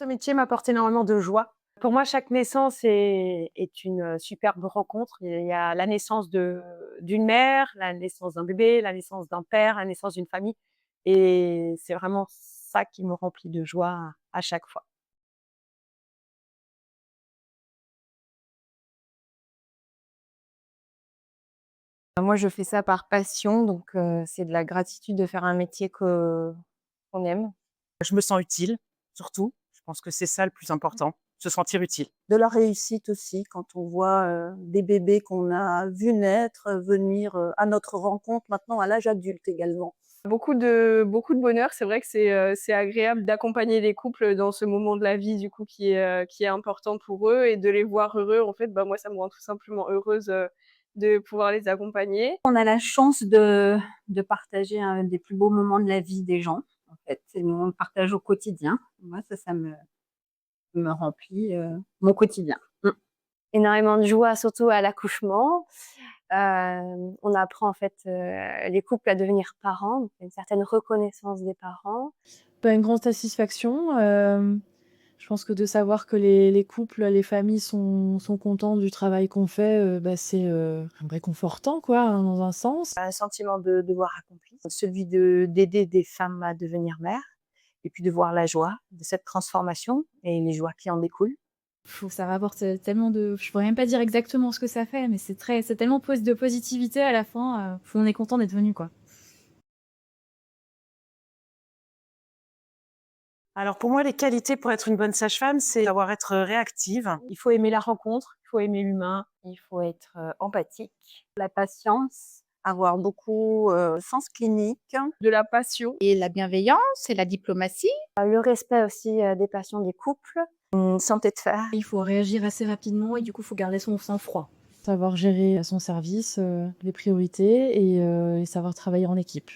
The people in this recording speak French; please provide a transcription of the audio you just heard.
Ce métier m'apporte énormément de joie. Pour moi, chaque naissance est une, superbe rencontre. Il y a la naissance d'une mère, la naissance d'un bébé, la naissance d'un père, la naissance d'une famille et c'est vraiment ça qui me remplit de joie à chaque fois. Moi, je fais ça par passion, donc c'est de la gratitude de faire un métier que qu'on aime. Je me sens utile, surtout. Je pense que c'est ça le plus important, se sentir utile. De la réussite aussi quand on voit, des bébés qu'on a vus naître, venir, à notre rencontre maintenant à l'âge adulte également. Beaucoup de bonheur. C'est vrai que c'est agréable d'accompagner les couples dans ce moment de la vie du coup qui est important pour eux et de les voir heureux. En fait, bah, moi, ça me rend tout simplement heureuse, de pouvoir les accompagner. On a la chance de partager un des plus beaux moments de la vie des gens, en fait. C'est le moment de partage au quotidien. Moi, ça me remplit, mon quotidien. Mmh. Énormément de joie, surtout à l'accouchement. On apprend en fait, les couples à devenir parents, donc il y a une certaine reconnaissance des parents. Bah, une grande satisfaction, je pense que de savoir que les couples, les familles sont contents du travail qu'on fait, bah, c'est, réconfortant quoi, hein, dans un sens. Un sentiment de devoir accompli, celui d'aider des femmes à devenir mères et puis de voir la joie de cette transformation et les joies qui en découlent. Ça rapporte, tellement de je pourrais même pas dire exactement ce que ça fait, mais c'est tellement de positivité à la fin, on est content d'être venu, quoi. Alors pour moi, les qualités pour être une bonne sage-femme, c'est savoir être réactive. Il faut aimer la rencontre, il faut aimer l'humain. Il faut être, empathique. La patience, avoir beaucoup, sens clinique. De la passion. Et la bienveillance et la diplomatie. Le respect aussi, des passions des couples, une santé de fer. Il faut réagir assez rapidement et du coup, il faut garder son sang-froid. Savoir gérer à son service, les priorités et savoir travailler en équipe.